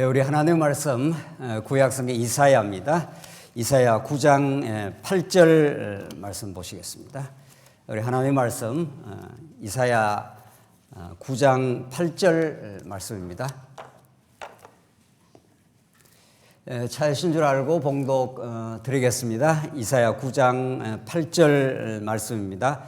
우리 하나님의 말씀 구약성경 이사야입니다. 이사야 9장 8절 말씀 보시겠습니다. 우리 하나님의 말씀 이사야 9장 8절 말씀입니다. 차이신 줄 알고 봉독 드리겠습니다. 이사야 9장 8절 말씀입니다.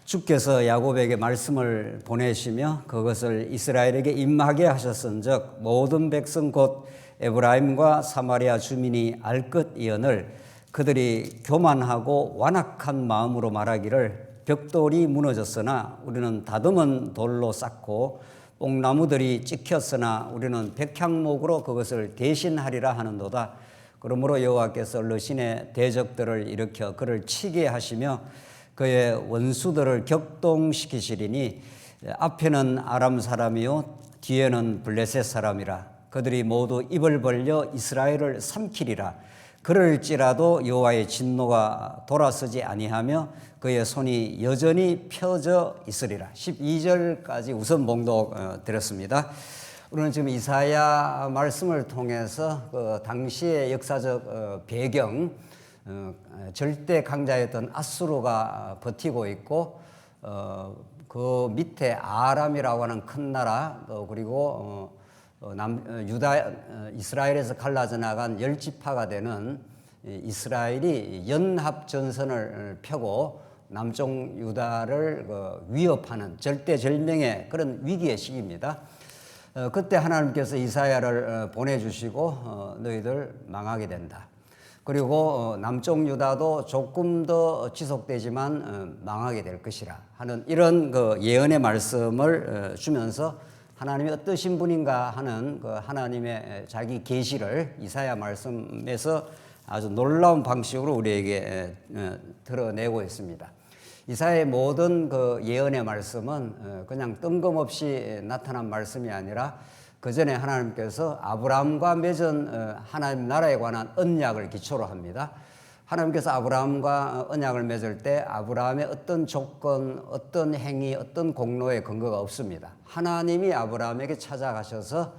주께서 야곱에게 말씀을 보내시며 그것을 이스라엘에게 임하게 하셨은즉 모든 백성 곧 에브라임과 사마리아 주민이 알 것이언을 그들이 교만하고 완악한 마음으로 말하기를 벽돌이 무너졌으나 우리는 다듬은 돌로 쌓고 뽕나무들이 찍혔으나 우리는 백향목으로 그것을 대신하리라 하는도다. 그러므로 여호와께서 르신의 대적들을 일으켜 그를 치게 하시며 그의 원수들을 격동시키시리니 앞에는 아람 사람이요 뒤에는 블레셋 사람이라. 그들이 모두 입을 벌려 이스라엘을 삼키리라. 그럴지라도 여호와의 진노가 돌아서지 아니하며 그의 손이 여전히 펴져 있으리라. 12절까지 우선 봉독 드렸습니다. 우리는 지금 이사야 말씀을 통해서 그 당시의 역사적 배경, 절대 강자였던 아수르가 버티고 있고 그 밑에 아람이라고 하는 큰 나라, 그리고 이스라엘에서 갈라져 나간 열 지파가 되는 이스라엘이 연합 전선을 펴고 남쪽 유다를 위협하는 절대절명의 그런 위기의 시기입니다. 그때 하나님께서 이사야를 보내주시고 너희들 망하게 된다. 그리고 남쪽 유다도 조금 더 지속되지만 망하게 될 것이라 하는 이런 그 예언의 말씀을 주면서 하나님이 어떠신 분인가 하는 그 하나님의 자기 계시를 이사야 말씀에서 아주 놀라운 방식으로 우리에게 드러내고 있습니다. 이사야의 모든 그 예언의 말씀은 그냥 뜬금없이 나타난 말씀이 아니라 그 전에 하나님께서 아브라함과 맺은 하나님 나라에 관한 언약을 기초로 합니다. 하나님께서 아브라함과 언약을 맺을 때 아브라함의 어떤 조건, 어떤 행위, 어떤 공로의 근거가 없습니다. 하나님이 아브라함에게 찾아가셔서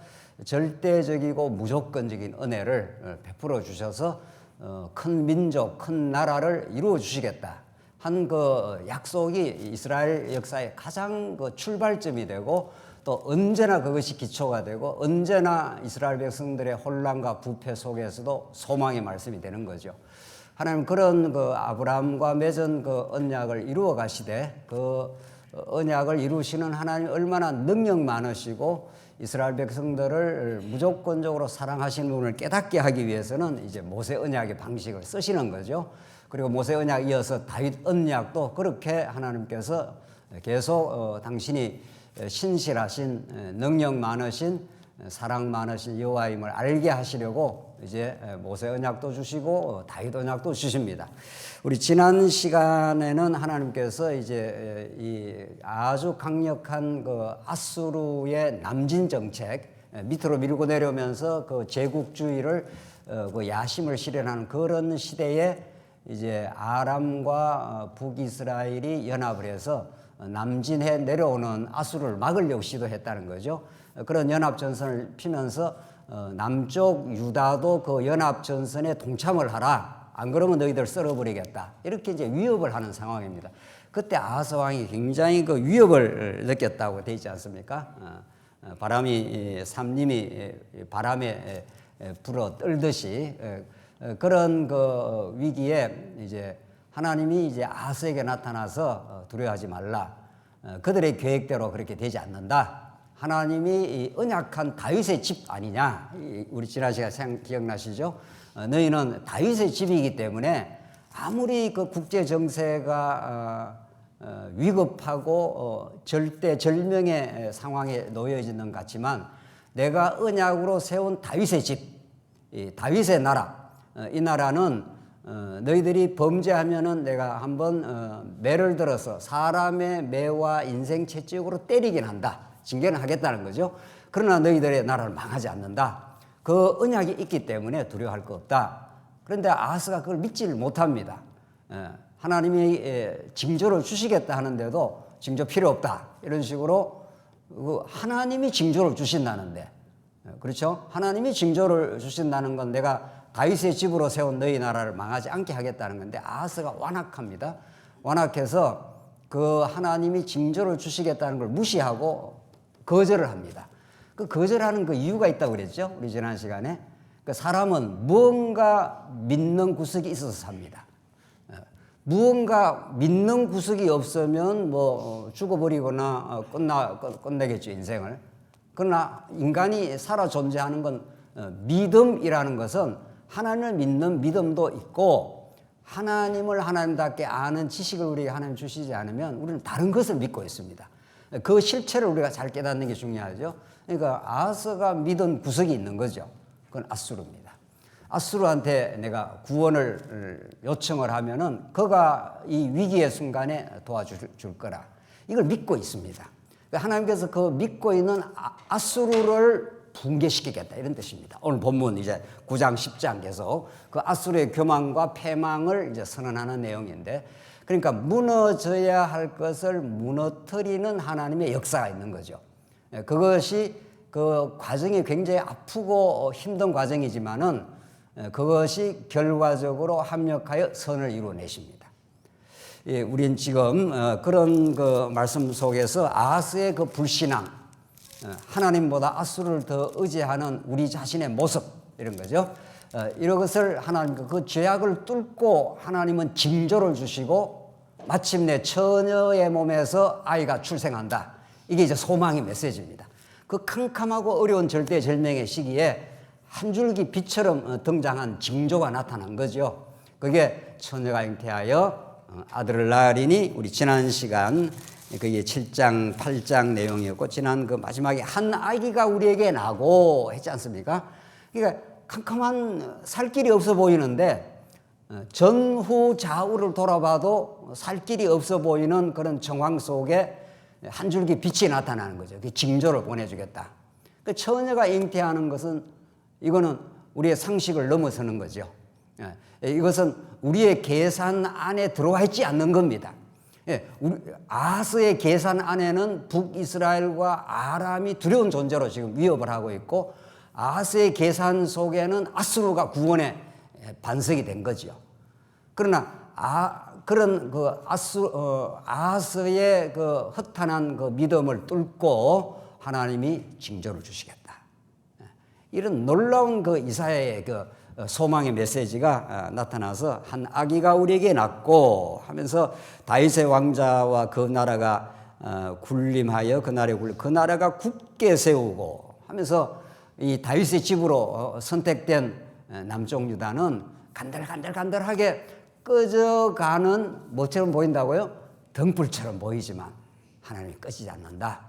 절대적이고 무조건적인 은혜를 베풀어 주셔서 큰 민족, 큰 나라를 이루어 주시겠다 한 그 약속이 이스라엘 역사의 가장 그 출발점이 되고 또 언제나 그것이 기초가 되고 언제나 이스라엘 백성들의 혼란과 부패 속에서도 소망의 말씀이 되는 거죠. 하나님 그런 그 아브라함과 맺은 그 언약을 이루어 가시되 그 언약을 이루시는 하나님 얼마나 능력 많으시고 이스라엘 백성들을 무조건적으로 사랑하시는 분을 깨닫게 하기 위해서는 이제 모세 언약의 방식을 쓰시는 거죠. 그리고 모세 언약 이어서 다윗 언약도 그렇게 하나님께서 계속 당신이 신실하신 능력 많으신 사랑 많으신 여호와임을 알게 하시려고 이제 모세 언약도 주시고 다윗 언약도 주십니다. 우리 지난 시간에는 하나님께서 이제 이 아주 강력한 그 아수르의 남진 정책 밑으로 밀고 내려오면서 그 제국주의를 그 야심을 실현하는 그런 시대에 이제 아람과 북이스라엘이 연합을 해서 남진해 내려오는 아수르를 막으려고 시도했다는 거죠. 그런 연합전선을 피면서 남쪽 유다도 그 연합전선에 동참을 하라. 안 그러면 너희들 썰어버리겠다. 이렇게 이제 위협을 하는 상황입니다. 그때 아하스 왕이 굉장히 그 위협을 느꼈다고 되어 있지 않습니까? 바람이 삼림이 바람에 불어 떨듯이 그런 그 위기에 이제 하나님이 이제 아하스에게 나타나서 두려워하지 말라. 그들의 계획대로 그렇게 되지 않는다. 하나님이 이 언약한 다윗의 집 아니냐. 우리 지난 시간 기억나시죠? 너희는 다윗의 집이기 때문에 아무리 그 국제 정세가 위급하고 절대절명의 상황에 놓여지는 것 같지만 내가 언약으로 세운 다윗의 집, 이 다윗의 나라, 이 나라는 너희들이 범죄하면은 내가 한번 매를 들어서 사람의 매와 인생 채찍으로 때리긴 한다. 징계는 하겠다는 거죠. 그러나 너희들의 나라를 망하지 않는다. 그 언약이 있기 때문에 두려워할 거 없다. 그런데 아하스가 그걸 믿지를 못합니다. 하나님이 징조를 주시겠다 하는데도 징조 필요 없다. 이런 식으로 하나님이 징조를 주신다는데 그렇죠? 하나님이 징조를 주신다는 건 내가 다윗의 집으로 세운 너희 나라를 망하지 않게 하겠다는 건데 아하스가 완악합니다. 완악해서 그 하나님이 징조를 주시겠다는 걸 무시하고 거절을 합니다. 그 거절하는 그 이유가 있다고 그랬죠? 우리 지난 시간에. 그 사람은 무언가 믿는 구석이 있어서 삽니다. 무언가 믿는 구석이 없으면 뭐 죽어버리거나 끝내겠죠, 인생을. 그러나 인간이 살아 존재하는 건 믿음이라는 것은 하나님을 믿는 믿음도 있고 하나님을 하나님답게 아는 지식을 우리에게 하나님 주시지 않으면 우리는 다른 것을 믿고 있습니다. 그 실체를 우리가 잘 깨닫는 게 중요하죠. 그러니까 아하스가 믿은 구석이 있는 거죠. 그건 앗수르입니다. 앗수르한테 내가 구원을 요청을 하면은 그가 이 위기의 순간에 도와줄 거라. 이걸 믿고 있습니다. 하나님께서 그 믿고 있는 앗수르를 붕괴시키겠다 이런 뜻입니다. 오늘 본문 이제 9장 10장 계속 그 앗수르의 교만과 패망을 이제 선언하는 내용인데, 그러니까 무너져야 할 것을 무너뜨리는 하나님의 역사가 있는 거죠. 그것이 그 과정이 굉장히 아프고 힘든 과정이지만은 그것이 결과적으로 합력하여 선을 이루어내십니다. 예, 우린 지금 그런 그 말씀 속에서 아하스의 그 불신앙, 하나님보다 앗수르를 더 의지하는 우리 자신의 모습 이런 거죠. 이런 것을 하나님 그 죄악을 뚫고 하나님은 징조를 주시고 마침내 처녀의 몸에서 아이가 출생한다. 이게 이제 소망의 메시지입니다. 그 캄캄하고 어려운 절대절명의 시기에 한 줄기 빛처럼 등장한 징조가 나타난 거죠. 그게 처녀가 잉태하여 아들을 낳으리니, 우리 지난 시간 그게 7장 8장 내용이었고, 지난 그 마지막에 한 아기가 우리에게 나고 했지 않습니까? 그러니까 캄캄한 살 길이 없어 보이는데 전후 좌우를 돌아봐도 살 길이 없어 보이는 그런 정황 속에 한 줄기 빛이 나타나는 거죠. 그 징조를 보내주겠다. 그 처녀가 잉태하는 것은 이거는 우리의 상식을 넘어서는 거죠. 이것은 우리의 계산 안에 들어와 있지 않는 겁니다. 아하스의 계산 안에는 북이스라엘과 아람이 두려운 존재로 지금 위협을 하고 있고, 아하스의 계산 속에는 앗수르가 구원의 반석이 된 거죠. 그러나 그런 그 아하스의 그 허탄한 그 믿음을 뚫고 하나님이 징조를 주시겠다. 이런 놀라운 그 이사야의 그 소망의 메시지가 나타나서 한 아기가 우리에게 낳고 하면서 다윗의 왕자와 그 나라가 군림하여 그 나라가 굳게 세우고 하면서 이 다윗의 집으로 선택된 남쪽 유다는 간들간들하게 꺼져가는 뭐처럼 보인다고요? 등불처럼 보이지만 하나님이 꺼지지 않는다.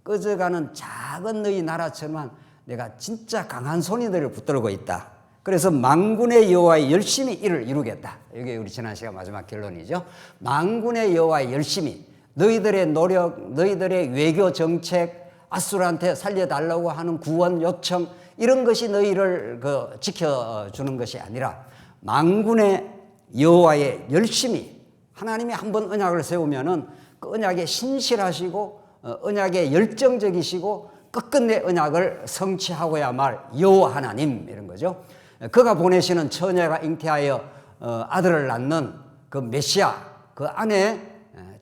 꺼져가는 작은 너희 나라처럼 내가 진짜 강한 손이 너를 붙들고 있다. 그래서 만군의 여호와의 열심히 이를 이루겠다. 이게 우리 지난 시간 마지막 결론이죠. 만군의 여호와의 열심히, 너희들의 노력, 너희들의 외교 정책, 앗수르한테 살려달라고 하는 구원 요청, 이런 것이 너희를 지켜주는 것이 아니라 만군의 여호와의 열심히, 하나님이 한번 언약을 세우면은 그 언약에 신실하시고 언약에 열정적이시고 끝끝내 언약을 성취하고야 말 여호와 하나님, 이런 거죠. 그가 보내시는 처녀가 잉태하여 아들을 낳는 그 메시아, 그 안에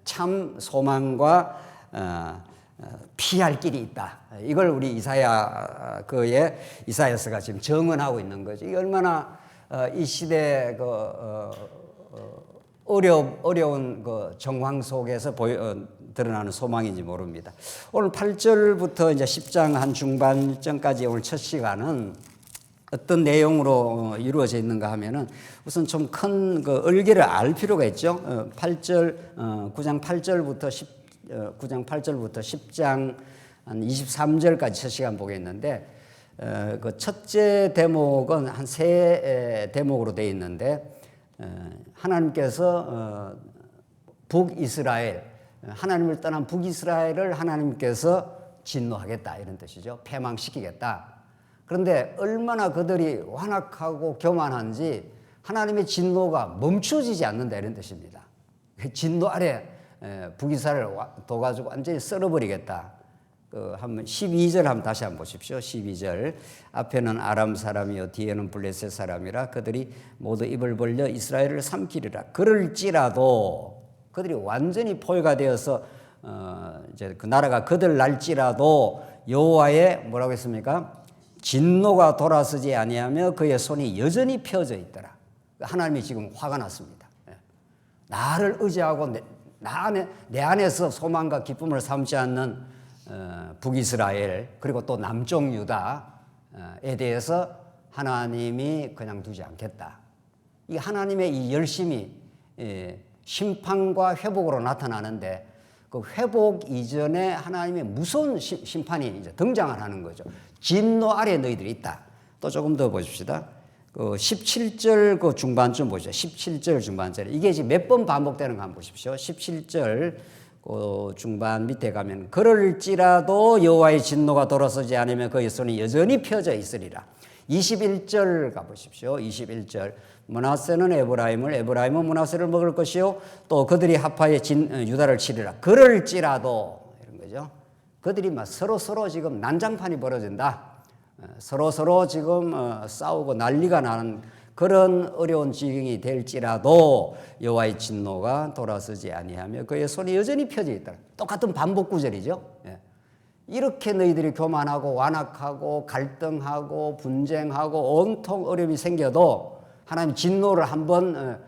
참 소망과 피할 길이 있다. 이걸 우리 이사야서가 지금 정언하고 있는 거죠. 이게 얼마나 이 시대 어려운 그 정황 속에서 드러나는 소망인지 모릅니다. 오늘 8절부터 이제 10장 한 중반전까지 오늘 첫 시간은 어떤 내용으로 이루어져 있는가 하면은 우선 좀 큰 그 얼개를 알 필요가 있죠. 9장 8절부터 10장 한 23절까지 첫 시간 보겠는데, 그 첫째 대목은 한 세 대목으로 되어 있는데, 하나님께서 북이스라엘, 하나님을 떠난 북이스라엘을 하나님께서 진노하겠다, 이런 뜻이죠. 패망시키겠다. 그런데 얼마나 그들이 완악하고 교만한지 하나님의 진노가 멈춰지지 않는다, 이런 뜻입니다. 진노 아래 북이스라엘을 둬가지고 완전히 썰어버리겠다. 한번 12절 한번 다시 한번 보십시오. 12절. 앞에는 아람 사람이요 뒤에는 블레셋 사람이라 그들이 모두 입을 벌려 이스라엘을 삼키리라. 그럴지라도 그들이 완전히 포효가 되어서 이제 그 나라가 그들 날지라도 여호와의 뭐라고 했습니까? 진노가 돌아서지 아니하며 그의 손이 여전히 펴져 있더라. 하나님이 지금 화가 났습니다. 나를 의지하고 내 안에서 소망과 기쁨을 삼지 않는 북이스라엘 그리고 또 남쪽 유다에 대해서 하나님이 그냥 두지 않겠다. 이 하나님의 이 열심이 심판과 회복으로 나타나는데 그 회복 이전에 하나님의 무서운 심판이 이제 등장을 하는 거죠. 진노 아래 너희들이 있다. 또 조금 더 보십시다. 그 17절 그 중반쯤 보시죠. 17절 중반절. 이게 지금 몇 번 반복되는 거 한번 보십시오. 17절 그 중반 밑에 가면 그럴지라도 여호와의 진노가 돌아서지 않으면 그의 손이 여전히 펴져 있으리라. 21절 가보십시오. 21절. 므낫세는 에브라임은 므낫세를 먹을 것이요 또 그들이 합하여 유다를 치리라. 그럴지라도 이런 거죠. 그들이 막 서로 지금 난장판이 벌어진다. 서로 지금 싸우고 난리가 나는 그런 어려운 지경이 될지라도 여호와의 진노가 돌아서지 아니하며 그의 손이 여전히 펴져 있다. 똑같은 반복 구절이죠. 이렇게 너희들이 교만하고 완악하고 갈등하고 분쟁하고 온통 어려움이 생겨도 하나님 진노를 한번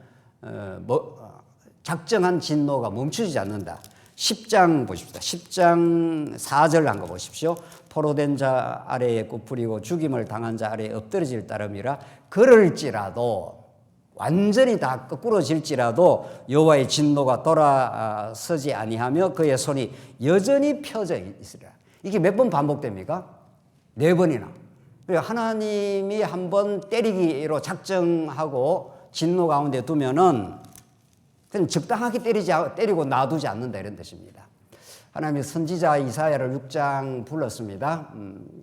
작정한 진노가 멈추지 않는다. 10장 보십시다. 10장 4절 한 거 보십시오. 포로된 자 아래에 굽부리고 죽임을 당한 자 아래에 엎드러질 따름이라. 그럴지라도 완전히 다 거꾸로질지라도 여호와의 진노가 돌아서지 아니하며 그의 손이 여전히 펴져 있으리라. 이게 몇 번 반복됩니까? 4번이나. 하나님이 한번 때리기로 작정하고 진노 가운데 두면은 그냥 적당하게 때리고 놔두지 않는다 이런 뜻입니다. 하나님이 선지자 이사야를 6장 불렀습니다.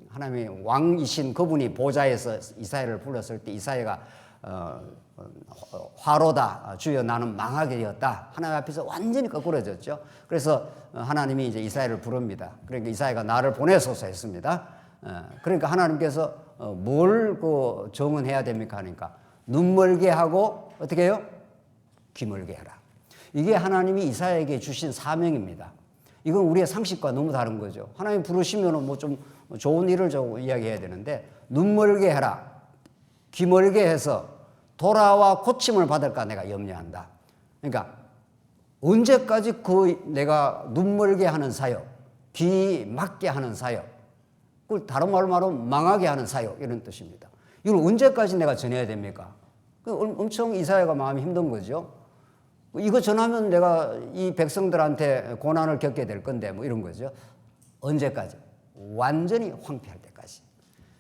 하나님이 왕이신 그분이 보좌에서 이사야를 불렀을 때 이사야가 화로다 주여 나는 망하게 되었다. 하나님 앞에서 완전히 거꾸러졌죠. 그래서 하나님이 이제 이사야를 부릅니다. 그러니까 이사야가 나를 보내소서 했습니다. 그러니까 하나님께서 뭘 그 정언해야 됩니까 하니까 눈 멀게 하고 어떻게 해요? 귀 멀게 해라. 이게 하나님이 이사야에게 주신 사명입니다. 이건 우리의 상식과 너무 다른 거죠. 하나님 부르시면 뭐 좀 좋은 일을 좀 이야기해야 되는데 눈 멀게 해라. 귀 멀게 해서 돌아와 고침을 받을까 내가 염려한다. 그러니까 언제까지 그 내가 눈 멀게 하는 사역, 귀 막게 하는 사역, 그걸 다른 말로 말하면 망하게 하는 사역 이런 뜻입니다. 이걸 언제까지 내가 전해야 됩니까? 엄청 이사야가 마음이 힘든 거죠. 이거 전하면 내가 이 백성들한테 고난을 겪게 될 건데 뭐 이런 거죠. 언제까지? 완전히 황폐할 때까지.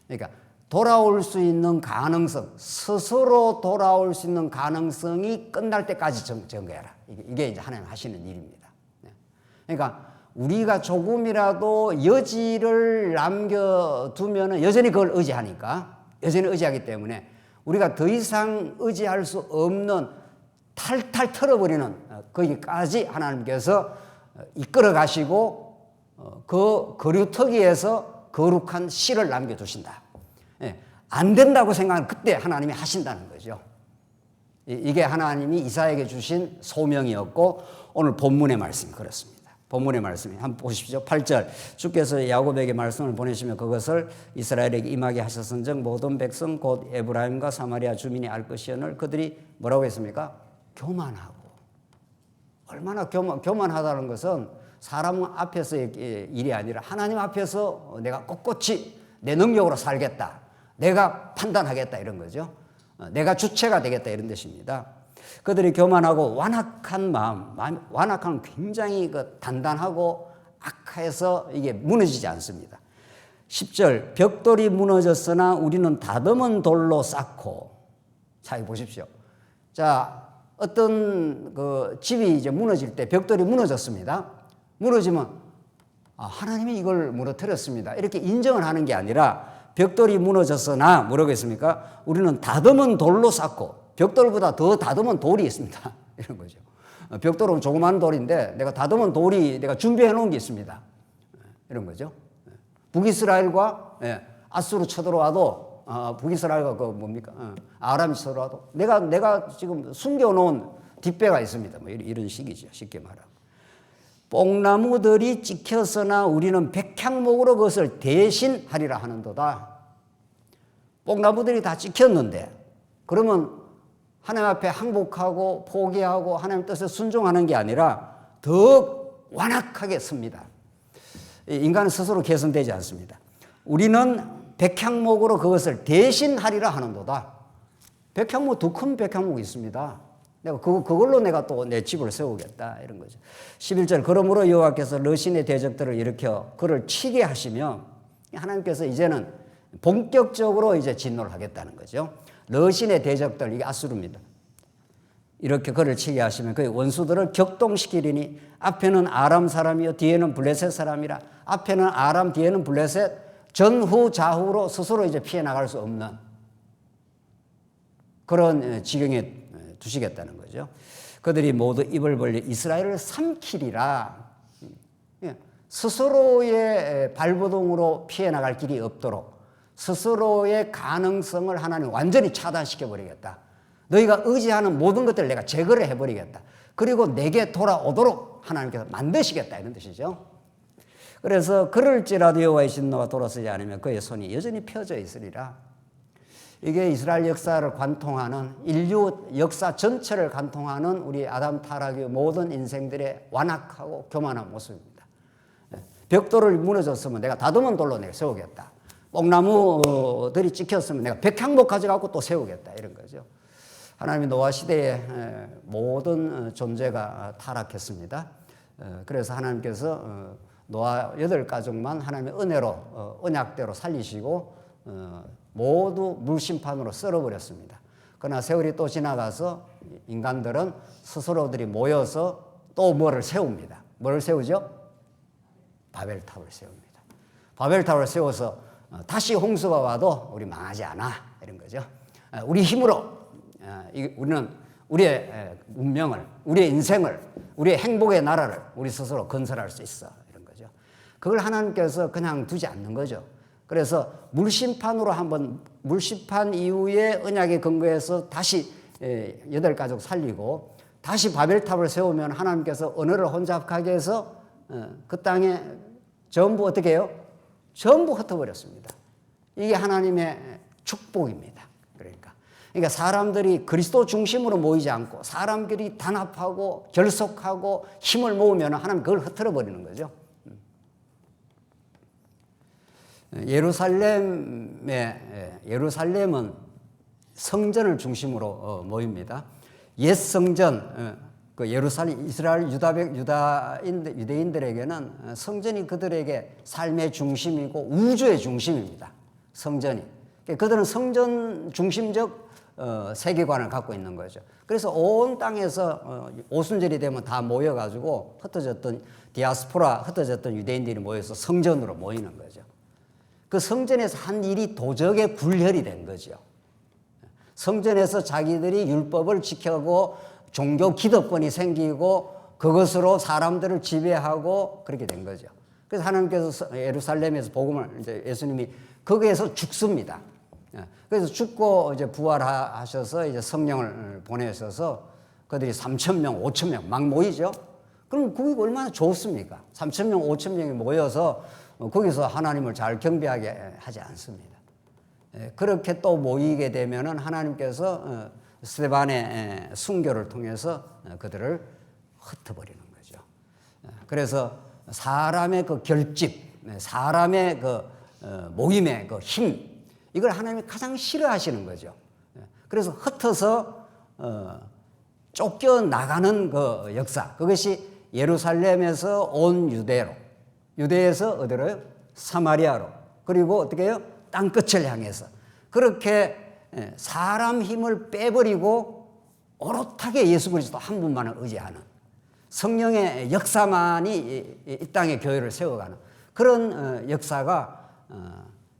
그러니까 돌아올 수 있는 가능성, 스스로 돌아올 수 있는 가능성이 끝날 때까지 전개해라. 이게 이제 하나님 하시는 일입니다. 그러니까 우리가 조금이라도 여지를 남겨두면 여전히 그걸 의지하니까, 여전히 의지하기 때문에 우리가 더 이상 의지할 수 없는 탈탈 털어버리는 거기까지 하나님께서 이끌어 가시고 그 거류터기에서 거룩한 씨를 남겨두신다. 안 된다고 생각하면 그때 하나님이 하신다는 거죠. 이게 하나님이 이사야에게 주신 소명이었고 오늘 본문의 말씀이 그렇습니다. 본문의 말씀이 한번 보십시오. 8절 주께서 야곱에게 말씀을 보내시며 그것을 이스라엘에게 임하게 하셨은즉 모든 백성 곧 에브라임과 사마리아 주민이 알 것이오늘 그들이 뭐라고 했습니까? 교만하고. 얼마나 교만하다는 것은 사람 앞에서의 일이 아니라 하나님 앞에서 내가 꼿꼿이 내 능력으로 살겠다. 내가 판단하겠다 이런 거죠. 내가 주체가 되겠다 이런 뜻입니다. 그들이 교만하고 완악한 마음, 완악한 굉장히 단단하고 악해서 이게 무너지지 않습니다. 10절 벽돌이 무너졌으나 우리는 다듬은 돌로 쌓고. 자, 이거 보십시오. 자, 어떤 그 집이 이제 무너질 때 벽돌이 무너졌습니다. 무너지면 하나님이 이걸 무너뜨렸습니다. 이렇게 인정을 하는 게 아니라 벽돌이 무너졌으나 뭐라고 했습니까? 우리는 다듬은 돌로 쌓고 벽돌보다 더 다듬은 돌이 있습니다. 이런 거죠. 벽돌은 조그만 돌인데 내가 다듬은 돌이 내가 준비해 놓은 게 있습니다. 이런 거죠. 북이스라엘과 아수르 쳐들어와도 북이스라엘과 그 뭡니까? 아람이 쳐들어와도 내가 지금 숨겨놓은 뒷배가 있습니다. 뭐 이런 식이죠. 쉽게 말하면. 뽕나무들이 찍혔으나 우리는 백향목으로 그것을 대신하리라 하는도다. 뽕나무들이 다 찍혔는데 그러면 하나님 앞에 항복하고 포기하고 하나님 뜻에 순종하는 게 아니라 더욱 완악하게 섭니다. 인간은 스스로 개선되지 않습니다. 우리는 백향목으로 그것을 대신하리라 하는도다. 백향목, 더 큰 백향목이 있습니다. 내가 그걸로 내가 또 내 집을 세우겠다 이런 거죠. 11절 그러므로 여호와께서 러신의 대적들을 일으켜 그를 치게 하시며 하나님께서 이제는 본격적으로 이제 진노를 하겠다는 거죠. 러신의 대적들 이게 아수르입니다. 이렇게 그를 치게 하시면 그의 원수들을 격동시키리니 앞에는 아람 사람이요 뒤에는 블레셋 사람이라. 앞에는 아람 뒤에는 블레셋 전후 좌우로 스스로 이제 피해 나갈 수 없는 그런 지경에 두시겠다는 거죠. 그들이 모두 입을 벌려 이스라엘을 삼키리라. 스스로의 발버둥으로 피해 나갈 길이 없도록 스스로의 가능성을 하나님 완전히 차단시켜 버리겠다. 너희가 의지하는 모든 것들을 내가 제거를 해버리겠다. 그리고 내게 돌아오도록 하나님께서 만드시겠다 이런 뜻이죠. 그래서 그럴지라도 여호와의 진노가 돌아서지 않으면 그의 손이 여전히 펴져 있으리라. 이게 이스라엘 역사를 관통하는 인류 역사 전체를 관통하는 우리 아담 타락의 모든 인생들의 완악하고 교만한 모습입니다. 벽돌을 무너졌으면 내가 다듬은 돌로 내가 세우겠다. 뽕나무들이 찍혔으면 내가 백향목 가져가고 또 세우겠다 이런 거죠. 하나님이 노아 시대의 모든 존재가 타락했습니다. 그래서 하나님께서 노아 8가족만 하나님의 은혜로 언약대로 살리시고 모두 물심판으로 썰어버렸습니다. 그러나 세월이 또 지나가서 인간들은 스스로들이 모여서 또 뭐를 세웁니다. 뭐를 세우죠? 바벨탑을 세웁니다. 바벨탑을 세워서 다시 홍수가 와도 우리 망하지 않아 이런 거죠. 우리 힘으로 우리는 우리의 운명을, 우리의 인생을, 우리의 행복의 나라를 우리 스스로 건설할 수 있어 이런 거죠. 그걸 하나님께서 그냥 두지 않는 거죠. 그래서 물심판으로 한번 물심판 이후에 언약에 근거해서 다시 8가족 살리고 다시 바벨탑을 세우면 하나님께서 언어를 혼잡하게 해서 그 땅에 전부 어떻게 해요? 전부 흩어버렸습니다. 이게 하나님의 축복입니다. 그러니까 사람들이 그리스도 중심으로 모이지 않고 사람들이 단합하고 결속하고 힘을 모으면 하나님 그걸 흩어져 버리는 거죠. 예루살렘은 성전을 중심으로 모입니다. 옛 성전, 그 예루살렘 이스라엘 유대인들에게는 성전이 그들에게 삶의 중심이고 우주의 중심입니다. 성전이. 그들은 성전 중심적 세계관을 갖고 있는 거죠. 그래서 온 땅에서 오순절이 되면 다 모여가지고 흩어졌던 디아스포라, 흩어졌던 유대인들이 모여서 성전으로 모이는 거죠. 그 성전에서 한 일이 도적의 굴혈이 된 거죠. 성전에서 자기들이 율법을 지켜고 종교 기득권이 생기고 그것으로 사람들을 지배하고 그렇게 된 거죠. 그래서 하나님께서 예루살렘에서 복음을 이제 예수님이 거기에서 죽습니다. 그래서 죽고 이제 부활하셔서 이제 성령을 보내셔서 그들이 3,000명, 5,000명 막 모이죠. 그럼 그게 얼마나 좋습니까? 3,000명, 5,000명이 모여서 거기서 하나님을 잘 경배하게 하지 않습니다. 그렇게 또 모이게 되면은 하나님께서 스데반의 순교를 통해서 그들을 흩어버리는 거죠. 그래서 사람의 그 결집, 사람의 그 모임의 그 힘, 이걸 하나님이 가장 싫어하시는 거죠. 그래서 흩어서 쫓겨나가는 그 역사, 그것이 예루살렘에서 온 유대로, 유대에서 어디로요? 사마리아로, 그리고 어떻게 해요? 땅끝을 향해서 그렇게 사람 힘을 빼버리고 오롯하게 예수 그리스도 한 분만을 의지하는 성령의 역사만이 이 땅의 교회를 세워가는 그런 역사가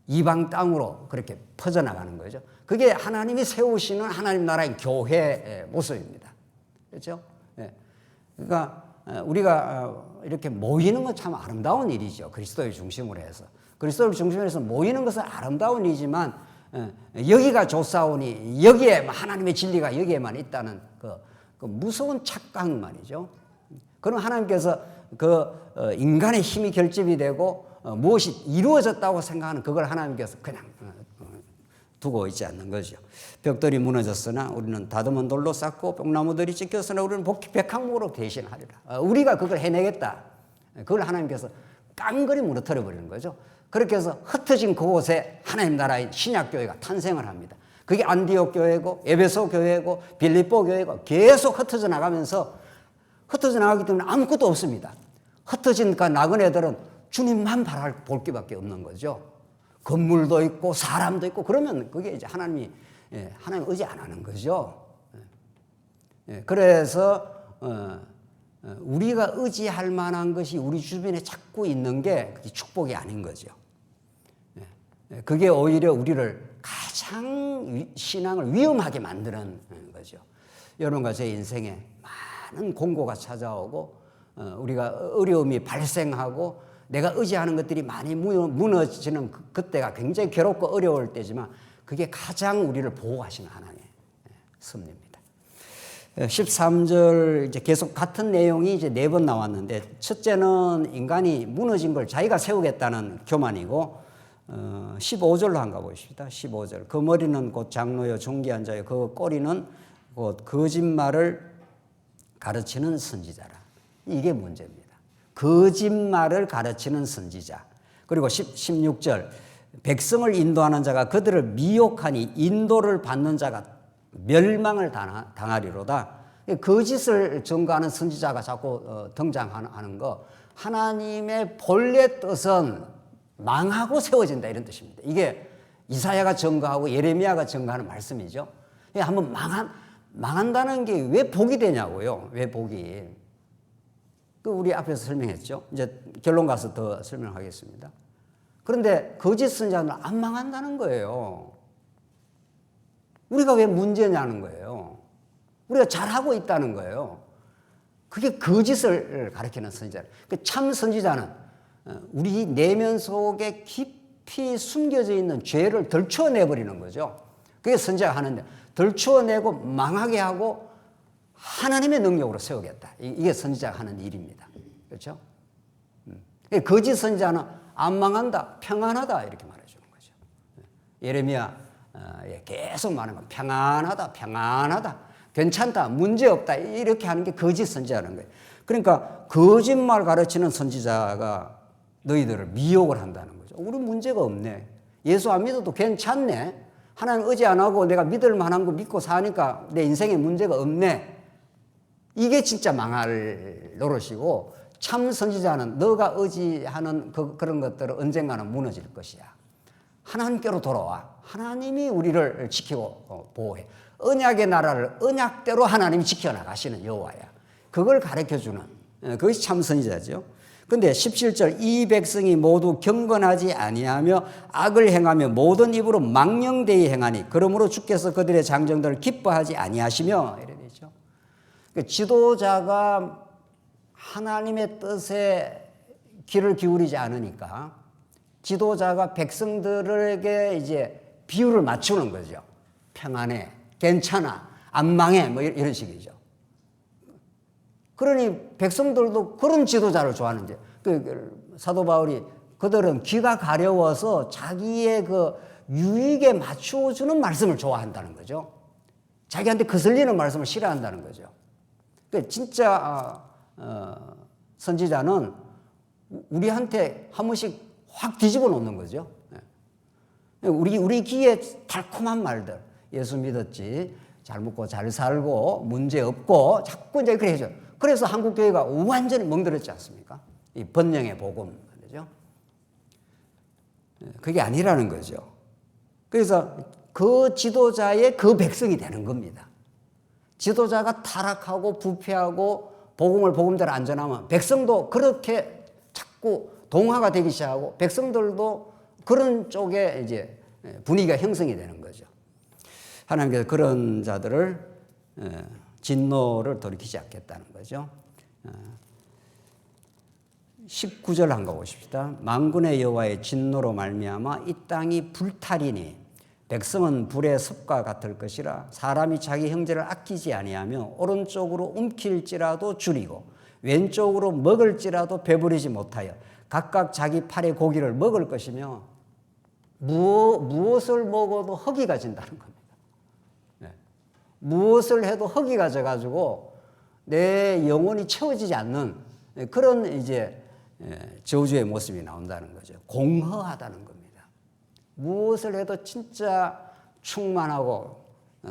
이방 땅으로 그렇게 퍼져나가는 거죠. 그게 하나님이 세우시는 하나님 나라의 교회의 모습입니다. 그렇죠? 그러니까 우리가 이렇게 모이는 건 참 아름다운 일이죠. 그리스도의 중심으로 해서. 그리스도를 중심으로 해서 모이는 것은 아름다운 일이지만 여기가 좋사오니 여기에 하나님의 진리가 여기에만 있다는 그 무서운 착각 말이죠. 그럼 하나님께서 인간의 힘이 결집이 되고 무엇이 이루어졌다고 생각하는 그걸 하나님께서 그냥 두고 있지 않는 거죠. 벽돌이 무너졌으나 우리는 다듬은 돌로 쌓고 뽕나무들이 찢겼으나 우리는 백항목으로 대신하리라. 우리가 그걸 해내겠다. 그걸 하나님께서 깡그리 무너뜨려 버리는 거죠. 그렇게 해서 흩어진 그곳에 하나님 나라의 신약교회가 탄생을 합니다. 그게 안디옥 교회고 에베소 교회고 빌립보 교회고 계속 흩어져 나가면서 흩어져 나가기 때문에 아무것도 없습니다. 흩어진 그 나그네들은 주님만 바라볼 게밖에 없는 거죠. 건물도 있고 사람도 있고 그러면 그게 이제 하나님 의지 안 하는 거죠. 그래서 우리가 의지할 만한 것이 우리 주변에 자꾸 있는 게 그게 축복이 아닌 거죠. 그게 오히려 우리를 가장 신앙을 위험하게 만드는 거죠. 여러분과 제 인생에 많은 공고가 찾아오고 우리가 어려움이 발생하고 내가 의지하는 것들이 많이 무너지는 그때가 굉장히 괴롭고 어려울 때지만 그게 가장 우리를 보호하시는 하나님의 섭리입니다. 13절 이제 계속 같은 내용이 이제 4번 나왔는데 첫째는 인간이 무너진 걸 자기가 세우겠다는 교만이고 15절로 한가 보십시다. 15절. 그 머리는 곧 장로요 존귀한 자요 그 꼬리는 곧 거짓말을 가르치는 선지자라. 이게 문제입니다. 거짓말을 가르치는 선지자. 그리고 16절. 백성을 인도하는 자가 그들을 미혹하니 인도를 받는 자가 멸망을 당하리로다. 거짓을 전가하는 선지자가 자꾸 등장하는 거 하나님의 본래 뜻은 망하고 세워진다 이런 뜻입니다. 이게 이사야가 전가하고 예레미야가 전가하는 말씀이죠. 한번 망한다는 게 왜 복이 되냐고요. 왜 복이. 우리 앞에서 설명했죠. 이제 결론 가서 더 설명하겠습니다. 그런데 거짓 선지자는 안 망한다는 거예요. 우리가 왜 문제냐는 거예요. 우리가 잘하고 있다는 거예요. 그게 거짓을 가리키는 선지자. 참 선지자는 우리 내면 속에 깊이 숨겨져 있는 죄를 덜쳐내버리는 거죠. 그게 선지자가 하는데 덜쳐내고 망하게 하고 하나님의 능력으로 세우겠다. 이게 선지자가 하는 일입니다. 그렇죠? 거짓 선지자는 안 망한다, 평안하다 이렇게 말해주는 거죠. 예레미야 계속 말하는 거 평안하다, 평안하다, 괜찮다, 문제없다 이렇게 하는 게 거짓 선지자라는 거예요. 그러니까 거짓말 가르치는 선지자가 너희들을 미혹을 한다는 거죠. 우리 문제가 없네. 예수 안 믿어도 괜찮네. 하나님 의지 안 하고 내가 믿을 만한 거 믿고 사니까 내 인생에 문제가 없네. 이게 진짜 망할 노릇이고 참 선지자는 너가 의지하는 그런 것들은 언젠가는 무너질 것이야. 하나님께로 돌아와. 하나님이 우리를 지키고 보호해. 언약의 나라를 언약대로 하나님이 지켜나가시는 여호와야. 그걸 가르쳐주는 그것이 참 선지자죠. 그런데 17절 이 백성이 모두 경건하지 아니하며 악을 행하며 모든 입으로 망령되이 행하니 그러므로 주께서 그들의 장정들을 기뻐하지 아니하시며 이래 되죠. 지도자가 하나님의 뜻에 귀를 기울이지 않으니까 지도자가 백성들에게 이제 비율을 맞추는 거죠. 평안해, 괜찮아, 안 망해 뭐 이런 식이죠. 그러니 백성들도 그런 지도자를 좋아하는데 사도 바울이 그들은 귀가 가려워서 자기의 그 유익에 맞추어주는 말씀을 좋아한다는 거죠. 자기한테 거슬리는 말씀을 싫어한다는 거죠. 진짜 선지자는 우리한테 한 번씩 확 뒤집어 놓는 거죠. 우리 귀에 달콤한 말들, 예수 믿었지, 잘 먹고 잘 살고 문제 없고 자꾸 이제 그래 해줘요. 그래서 한국 교회가 완전히 멍들었지 않습니까? 이 번영의 복음 말이죠. 그게 아니라는 거죠. 그래서 그 지도자의 그 백성이 되는 겁니다. 지도자가 타락하고 부패하고 복음을 복음대로 안 전하면 백성도 그렇게 자꾸 동화가 되기 시작하고 백성들도 그런 쪽에 이제 분위기가 형성이 되는 거죠. 하나님께서 그런 자들을 진노를 돌이키지 않겠다는 거죠. 19절 한번 보십시다. 만군의 여호와의 진노로 말미암아 이 땅이 불타리니 백성은 불의 섭과 같을 것이라. 사람이 자기 형제를 아끼지 아니하며 오른쪽으로 움킬지라도 줄이고 왼쪽으로 먹을지라도 배부리지 못하여 각각 자기 팔의 고기를 먹을 것이며 무엇을 먹어도 허기가 진다는 겁니다. 네. 무엇을 해도 허기가 져가지고 내 영혼이 채워지지 않는 그런 이제 저주의 모습이 나온다는 거죠. 공허하다는 겁니다. 무엇을 해도 진짜 충만하고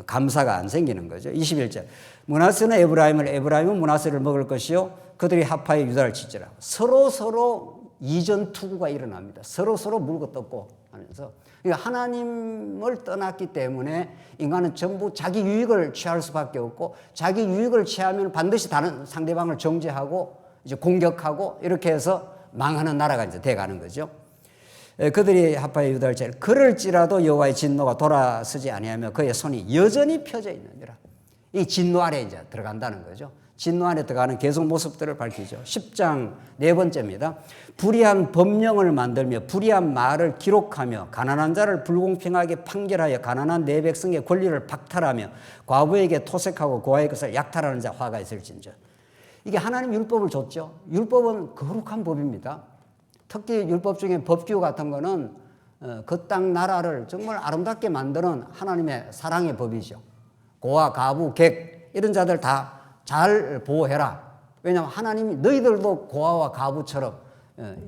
감사가 안 생기는 거죠. 21절. 므낫세는 에브라임은 므낫세를 먹을 것이요 그들이 합하여 유다를 치지라. 서로 이전 투구가 일어납니다. 서로 물고 뜯고 하면서. 그러니까 하나님을 떠났기 때문에 인간은 전부 자기 유익을 취할 수밖에 없고 자기 유익을 취하면 반드시 다른 상대방을 정죄하고 이제 공격하고 이렇게 해서 망하는 나라가 이제 돼가는 거죠. 그들이 합하여 유다를 치라. 그럴지라도 여호와의 진노가 돌아서지 아니하며 그의 손이 여전히 펴져 있느니라. 이 진노 아래 이제 들어간다는 거죠. 진노 안에 들어가는 계속 모습들을 밝히죠. 10장 4번째입니다. 불의한 법령을 만들며 불의한 말을 기록하며 가난한 자를 불공평하게 판결하여 가난한 내 백성의 권리를 박탈하며 과부에게 토색하고 고아의 것을 약탈하는 자 화가 있을진저. 이게 하나님 율법을 줬죠. 율법은 거룩한 법입니다. 특히 율법 중에 법규 같은 거는 그 땅 나라를 정말 아름답게 만드는 하나님의 사랑의 법이죠. 고아, 가부, 객 이런 자들 다 잘 보호해라. 왜냐하면 하나님이 너희들도 고아와 가부처럼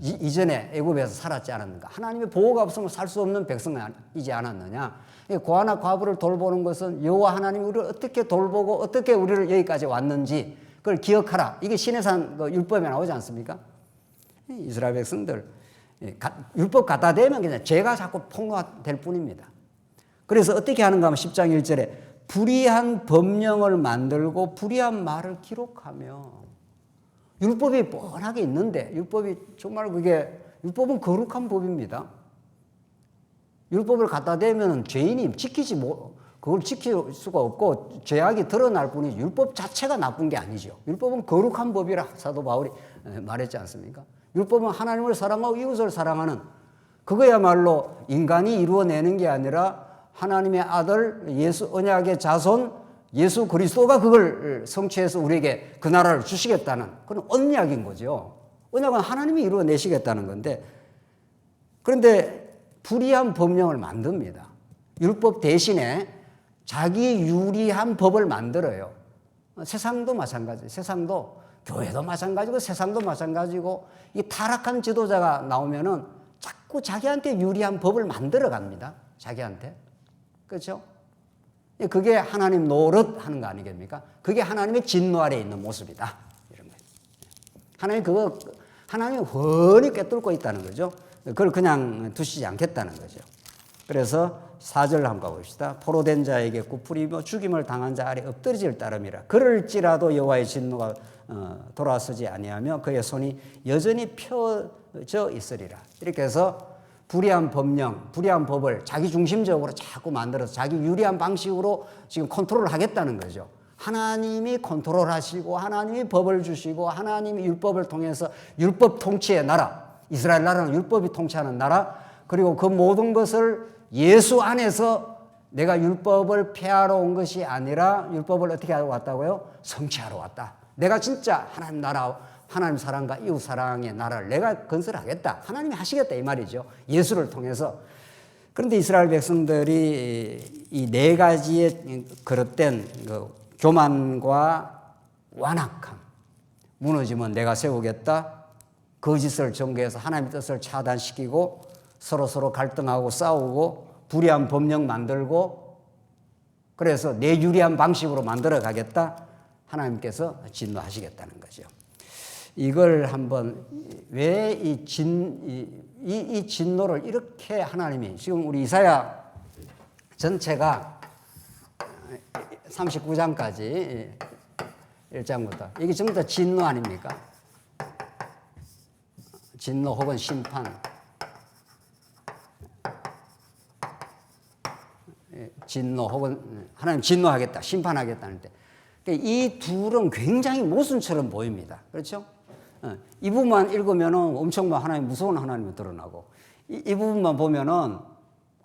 이전에 애굽에서 살았지 않았는가. 하나님의 보호가 없으면 살 수 없는 백성이지 않았느냐. 고아나 과부를 돌보는 것은 여호와 하나님이 우리를 어떻게 돌보고 어떻게 우리를 여기까지 왔는지 그걸 기억하라. 이게 시내산 율법에 나오지 않습니까? 이스라엘 백성들 율법 갖다 대면 그냥 죄가 자꾸 폭로될 뿐입니다. 그래서 어떻게 하는가 하면 10장 1절에 불의한 법령을 만들고 불의한 말을 기록하며. 율법이 뻔하게 있는데 율법이 정말 율법은 거룩한 법입니다. 율법을 갖다 대면 죄인이 그걸 지킬 수가 없고 죄악이 드러날 뿐이지 율법 자체가 나쁜 게 아니죠. 율법은 거룩한 법이라 사도 바울이 말했지 않습니까? 율법은 하나님을 사랑하고 이웃을 사랑하는 그거야말로 인간이 이루어내는 게 아니라 하나님의 아들 예수 언약의 자손 예수 그리스도가 그걸 성취해서 우리에게 그 나라를 주시겠다는 그런 언약인 거죠. 언약은 하나님이 이루어내시겠다는 건데 그런데 불의한 법령을 만듭니다. 율법 대신에 자기 유리한 법을 만들어요. 세상도 마찬가지예요. 세상도 교회도 마찬가지고 세상도 마찬가지고 이 타락한 지도자가 나오면은 자꾸 자기한테 유리한 법을 만들어 갑니다. 자기한테. 그렇죠? 그게 하나님 노릇 하는 거 아니겠습니까? 그게 하나님의 진노 아래에 있는 모습이다. 이런 거예요. 하나님이 훤히 꿰뚫고 있다는 거죠. 그걸 그냥 두시지 않겠다는 거죠. 그래서 4절 한번 가봅시다. 포로된 자에게 굽부리며 죽임을 당한 자 아래 엎드러질 따름이라. 그럴지라도 여호와의 진노가 돌아서지 아니하며 그의 손이 여전히 펴져 있으리라. 이렇게 해서 불의한 법령, 불의한 법을 자기 중심적으로 자꾸 만들어서 자기 유리한 방식으로 지금 컨트롤을 하겠다는 거죠. 하나님이 컨트롤하시고 하나님이 법을 주시고 하나님이 율법을 통해서 율법 통치의 나라, 이스라엘 나라는 율법이 통치하는 나라, 그리고 그 모든 것을 예수 안에서 내가 율법을 폐하러 온 것이 아니라 율법을 어떻게 하러 왔다고요? 성취하러 왔다. 내가 진짜 하나님 나라, 하나님 사랑과 이웃 사랑의 나라를 내가 건설하겠다. 하나님이 하시겠다 이 말이죠. 예수를 통해서. 그런데 이스라엘 백성들이 이 네 가지의 그릇된 그 교만과 완악함, 무너지면 내가 세우겠다. 거짓을 전개해서 하나님의 뜻을 차단시키고 서로 갈등하고 싸우고 불의한 법령 만들고 그래서 내 유리한 방식으로 만들어 가겠다. 하나님께서 진노하시겠다는 거죠. 이걸 한번 왜 이 진노를 이렇게 하나님이 지금 우리 이사야 전체가 39장까지 1장부터 이게 전부 다 진노 아닙니까? 진노 혹은 심판. 진노 혹은 하나님 진노하겠다, 심판하겠다는 때. 이 둘은 굉장히 모순처럼 보입니다. 그렇죠? 이 부분만 읽으면 엄청 하나님 무서운 하나님이 드러나고 이 부분만 보면은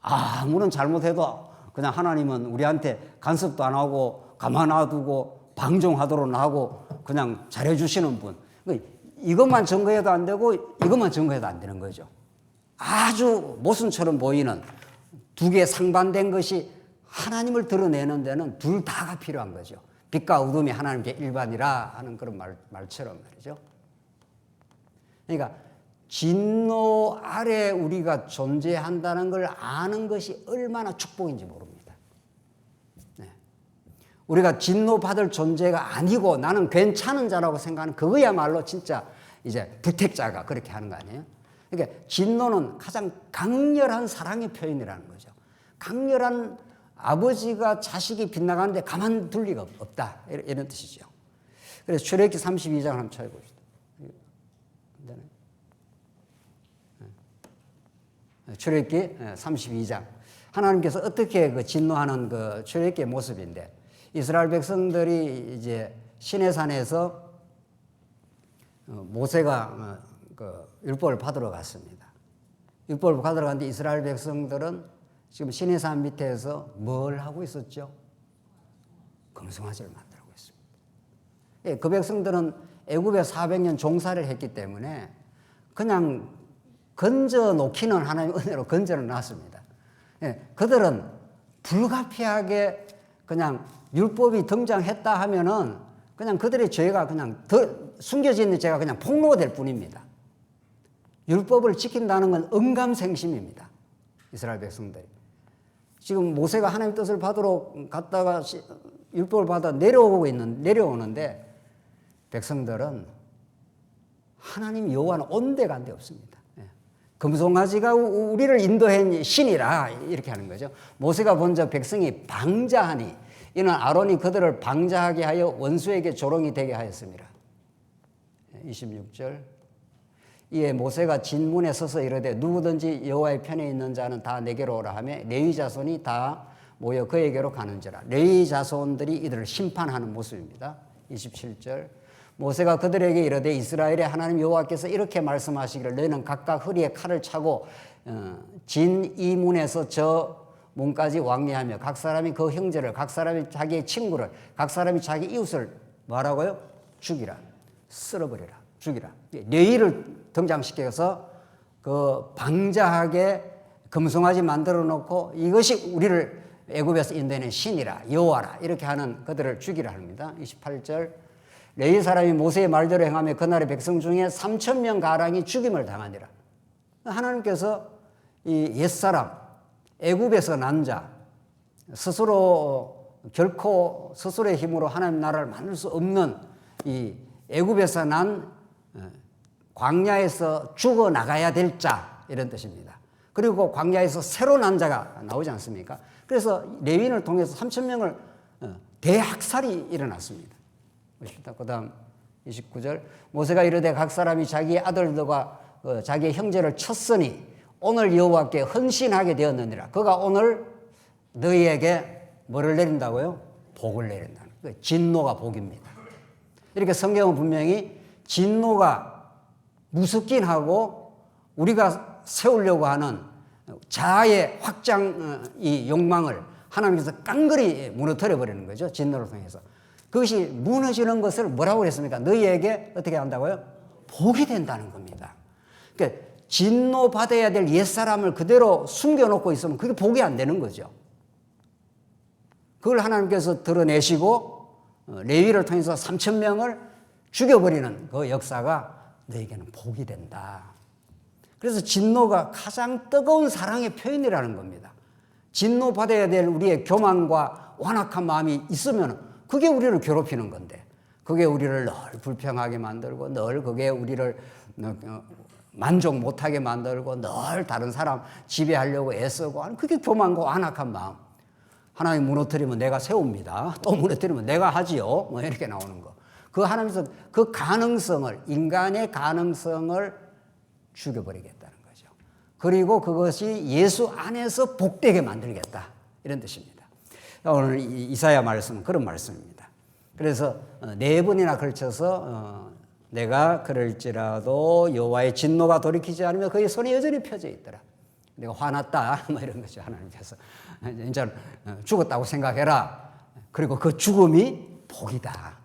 아무런 잘못해도 그냥 하나님은 우리한테 간섭도 안 하고 가만 놔두고 방종하도록 하고 그냥 잘해주시는 분. 이것만 증거해도 안 되고 이것만 증거해도 안 되는 거죠. 아주 모순처럼 보이는 두 개 상반된 것이 하나님을 드러내는 데는 둘 다가 필요한 거죠. 빛과 어둠이 하나님께 일반이라 하는 그런 말처럼 말이죠. 그러니까 진노 아래 우리가 존재한다는 걸 아는 것이 얼마나 축복인지 모릅니다. 네. 우리가 진노받을 존재가 아니고 나는 괜찮은 자라고 생각하는 그거야말로 진짜 이제 부택자가 그렇게 하는 거 아니에요? 그러니까 진노는 가장 강렬한 사랑의 표현이라는 거죠. 강렬한 아버지가 자식이 빗나가는데 가만둘 리가 없다. 이런 뜻이죠. 그래서 출애굽기 32장을 한번 찾아봅시다. 출애굽기 32장. 하나님께서 어떻게 그 진노하는 그 출애굽기의 모습인데 이스라엘 백성들이 이제 시내산에서 모세가 그 율법을 받으러 갔습니다. 율법을 받으러 갔는데 이스라엘 백성들은 지금 시내산 밑에서 뭘 하고 있었죠? 금송아지를 만들고 있습니다. 예, 그 백성들은 애굽에 400년 종살이를 했기 때문에 그냥 건져 놓기는 하나님의 은혜로 건져 놨습니다. 예, 그들은 불가피하게 그냥 율법이 등장했다 하면은 그냥 그들의 죄가 그냥 더 숨겨져 있는 죄가 그냥 폭로가 될 뿐입니다. 율법을 지킨다는 건 언감생심입니다. 이스라엘 백성들이. 지금 모세가 하나님 뜻을 받으러 갔다가 율법을 받아 내려오는데 백성들은 하나님 여호와는 온데간데 없습니다. 금송아지가 우리를 인도한 신이라 이렇게 하는 거죠. 모세가 본저 백성이 방자하니 이는 아론이 그들을 방자하게 하여 원수에게 조롱이 되게 하였습니다. 26절. 이에 모세가 진문에 서서 이르되 누구든지 여호와의 편에 있는 자는 다 내게로 오라 하며 레위 자손이 다 모여 그에게로 가는지라. 레위 자손들이 이들을 심판하는 모습입니다. 27절. 모세가 그들에게 이르되 이스라엘의 하나님 여호와께서 이렇게 말씀하시기를 너희는 각각 허리에 칼을 차고 진 이 문에서 저 문까지 왕래하며 각 사람이 그 형제를 각 사람이 자기의 친구를 각 사람이 자기 이웃을 뭐라고요? 죽이라. 쓸어버리라. 죽이라. 레위를 등장시켜서 그 방자하게 금송아지 만들어 놓고 이것이 우리를 애굽에서 인도하는 신이라 여호와라 이렇게 하는 그들을 죽이라 합니다. 28절. 레위 사람이 모세의 말대로 행하며 그날의 백성 중에 3,000명 가량이 죽임을 당하니라. 하나님께서 이 옛사람 애굽에서 난 자 스스로 결코 스스로의 힘으로 하나님 나라를 만들 수 없는 이 애굽에서 난 광야에서 죽어 나가야 될 자 이런 뜻입니다. 그리고 광야에서 새로 난 자가 나오지 않습니까? 그래서 레위인을 통해서 3,000명을 대학살이 일어났습니다. 그 다음 29절. 모세가 이르되 각 사람이 자기의 아들들과 자기의 형제를 쳤으니 오늘 여호와께 헌신하게 되었느니라. 그가 오늘 너희에게 뭐를 내린다고요? 복을 내린다는 거예요. 진노가 복입니다. 이렇게 성경은 분명히 진노가 무섭긴 하고 우리가 세우려고 하는 자아의 확장 이 욕망을 하나님께서 깡그리 무너뜨려 버리는 거죠. 진노를 통해서. 그것이 무너지는 것을 뭐라고 그랬습니까? 너희에게 어떻게 한다고요? 복이 된다는 겁니다. 그러니까 진노 받아야 될 옛사람을 그대로 숨겨놓고 있으면 그게 복이 안 되는 거죠. 그걸 하나님께서 드러내시고 레위를 통해서 3,000명을 죽여버리는 그 역사가 너에게는 복이 된다. 그래서 진노가 가장 뜨거운 사랑의 표현이라는 겁니다. 진노 받아야 될 우리의 교만과 완악한 마음이 있으면 그게 우리를 괴롭히는 건데 그게 우리를 늘 불평하게 만들고 늘 그게 우리를 만족 못하게 만들고 늘 다른 사람 지배하려고 애쓰고 그게 교만과 완악한 마음. 하나님 무너뜨리면 내가 세웁니다. 또 무너뜨리면 내가 하지요. 뭐 이렇게 나오는 거. 그 하나님께서 그 가능성을 인간의 가능성을 죽여버리겠다는 거죠. 그리고 그것이 예수 안에서 복되게 만들겠다. 이런 뜻입니다. 오늘 이사야 말씀은 그런 말씀입니다. 그래서 4번이나 걸쳐서 내가 그럴지라도 여호와의 진노가 돌이키지 않으면 그의 손이 여전히 펴져 있더라. 내가 화났다 뭐 이런 거죠. 하나님께서 이제 죽었다고 생각해라. 그리고 그 죽음이 복이다.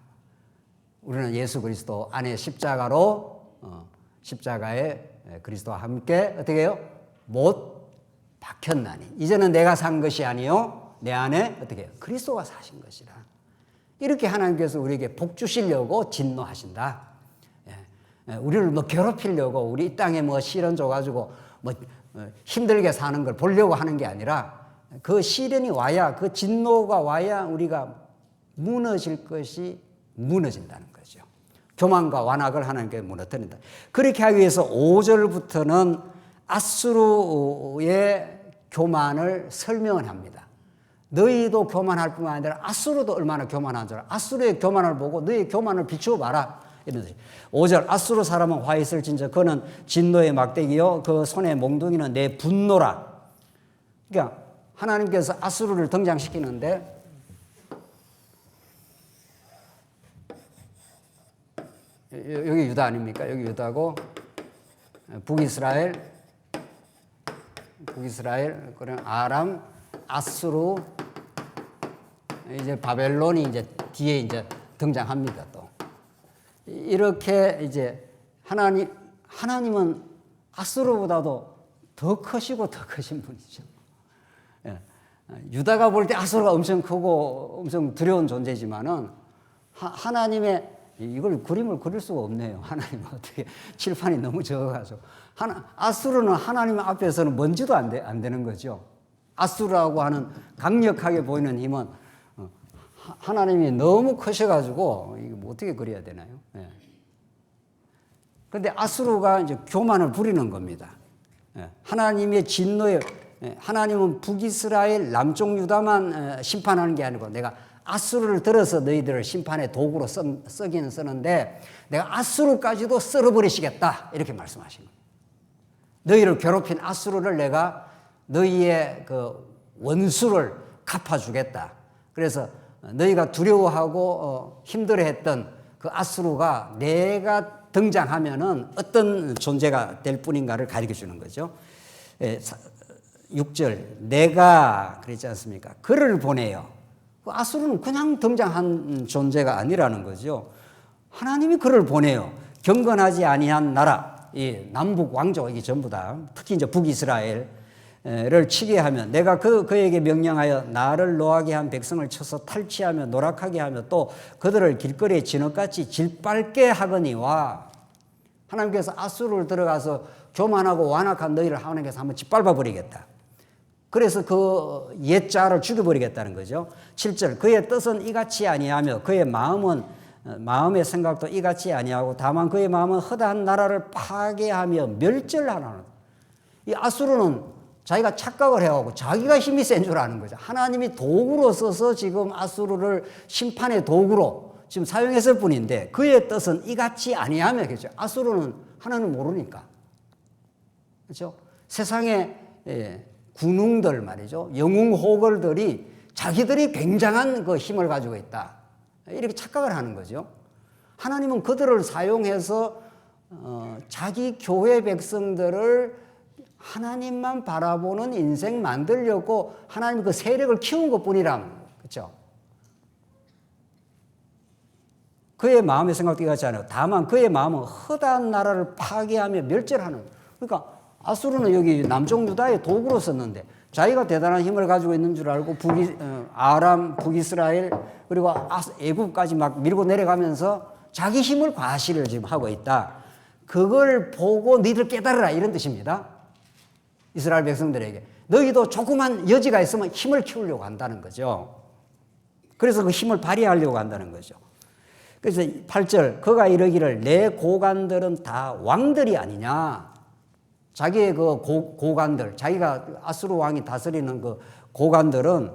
우리는 예수 그리스도 안에 십자가로 십자가에 그리스도와 함께 어떻게 해요? 못 박혔나니 이제는 내가 산 것이 아니요 내 안에 어떻게 해요? 그리스도가 사신 것이라. 이렇게 하나님께서 우리에게 복 주시려고 진노하신다. 우리를 뭐 괴롭히려고 우리 이 땅에 뭐 시련 줘가지고 뭐 힘들게 사는 걸 보려고 하는 게 아니라 그 시련이 와야 그 진노가 와야 우리가 무너질 것이 무너진다는 거죠. 교만과 완악을 하나님께 무너뜨린다. 그렇게 하기 위해서 5절부터는 아수르의 교만을 설명을 합니다. 너희도 교만할 뿐만 아니라 아수르도 얼마나 교만한 줄 알아. 아수르의 교만을 보고 너희의 교만을 비추어 봐라. 이런 뜻이. 5절 아수르 사람은 화 있을진저 그는 진노의 막대기요 그 손의 몽둥이는 내 분노라. 그러니까 하나님께서 아수르를 등장시키는데 여기 유다 아닙니까? 여기 유다고 북이스라엘 그런 아람, 아수르 이제 바벨론이 이제 뒤에 이제 등장합니다. 또 이렇게 이제 하나님은 아수르보다도 더 크시고 더 크신 분이죠. 유다가 볼 때 아수르가 엄청 크고 엄청 두려운 존재지만은 하나님의 이걸 그림을 그릴 수가 없네요. 하나님 어떻게 칠판이 너무 적어가지고 아수르는 하나님 앞에서는 먼지도 안 되는 거죠. 아수르라고 하는 강력하게 보이는 힘은 하나님이 너무 크셔가지고 이거 뭐 어떻게 그려야 되나요? 그런데 아수르가 이제 교만을 부리는 겁니다. 하나님의 진노에 하나님은 북이스라엘 남쪽 유다만 심판하는 게 아니고 내가 아수르를 들어서 너희들을 심판의 도구로 쓰기는 쓰는데 내가 아수르까지도 썰어버리시겠다 이렇게 말씀하신 겁니다. 너희를 괴롭힌 아수르를 내가 너희의 그 원수를 갚아주겠다. 그래서 너희가 두려워하고 힘들어했던 그 아수르가 내가 등장하면은 어떤 존재가 될 뿐인가를 가르쳐 주는 거죠. 6절 내가 그랬지 않습니까? 그를 보내요. 아수르는 그냥 등장한 존재가 아니라는 거죠. 하나님이 그를 보내요. 경건하지 아니한 나라, 이 남북 왕조 이게 전부 다 특히 이제 북이스라엘을 치게 하면 내가 그에게 명령하여 나를 노하게 한 백성을 쳐서 탈취하며 노락하게 하며 또 그들을 길거리에 진흙같이 질밟게 하거니와 하나님께서 아수르를 들어가서 교만하고 완악한 너희를 하나님께서 한번 짓밟아 버리겠다. 그래서 그 옛자를 죽여버리겠다는 거죠. 7절 그의 뜻은 이같이 아니하며 그의 마음의 생각도 이같이 아니하고 다만 그의 마음은 허다한 나라를 파괴하며 멸절하라는. 이 아수르는 자기가 착각을 해가고 자기가 힘이 센 줄 아는 거죠. 하나님이 도구로 써서 지금 아수르를 심판의 도구로 지금 사용했을 뿐인데 그의 뜻은 이같이 아니하며 그렇죠. 아수르는 하나님 모르니까. 그렇죠? 세상에 군웅들 말이죠. 영웅 호걸들이 자기들이 굉장한 그 힘을 가지고 있다. 이렇게 착각을 하는 거죠. 하나님은 그들을 사용해서 자기 교회 백성들을 하나님만 바라보는 인생 만들려고 하나님 그 세력을 키운 것뿐이란 그렇죠. 그의 마음의 생각도 같지 않아요. 다만 그의 마음은 허다한 나라를 파괴하며 멸절하는. 그러니까 아수르는 여기 남쪽 유다의 도구로 썼는데 자기가 대단한 힘을 가지고 있는 줄 알고 아람, 북이스라엘 그리고 애굽까지 막 밀고 내려가면서 자기 힘을 과시를 지금 하고 있다. 그걸 보고 너희들 깨달으라 이런 뜻입니다. 이스라엘 백성들에게 너희도 조그만 여지가 있으면 힘을 키우려고 한다는 거죠. 그래서 그 힘을 발휘하려고 한다는 거죠. 그래서 8절 그가 이르기를 내 고관들은 다 왕들이 아니냐. 자기의 그 고관들, 자기가 아수르 왕이 다스리는 그 고관들은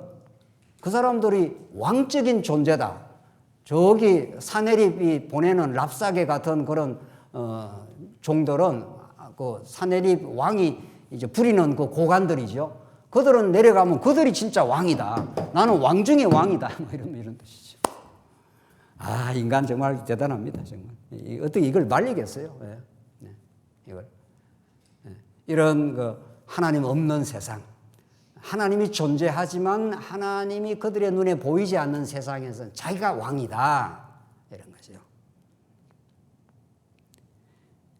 그 사람들이 왕적인 존재다. 저기 사내립이 보내는 랍사게 같은 그런 종들은 그 사내립 왕이 이제 부리는 그 고관들이죠. 그들은 내려가면 그들이 진짜 왕이다. 나는 왕 중의 왕이다. 뭐 이런 뜻이죠. 아, 인간 정말 대단합니다. 정말. 어떻게 이걸 말리겠어요? 네. 네. 이걸. 네. 이런 하나님 없는 세상. 하나님이 존재하지만 하나님이 그들의 눈에 보이지 않는 세상에서는 자기가 왕이다. 이런 거죠.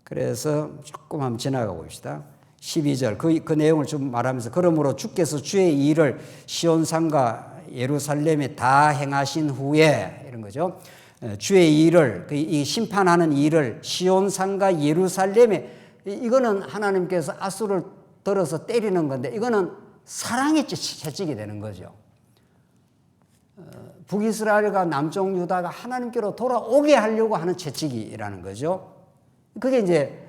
그래서 조금 한번 지나가 봅시다. 12절 그 내용을 좀 말하면서 그러므로 주께서 주의 일을 시온산과 예루살렘에 다 행하신 후에 이런 거죠. 주의 일을 이 심판하는 일을 시온산과 예루살렘에 이거는 하나님께서 아수를 들어서 때리는 건데 이거는 사랑의 채찍이 되는 거죠. 북이스라엘과 남쪽 유다가 하나님께로 돌아오게 하려고 하는 채찍이라는 거죠. 그게 이제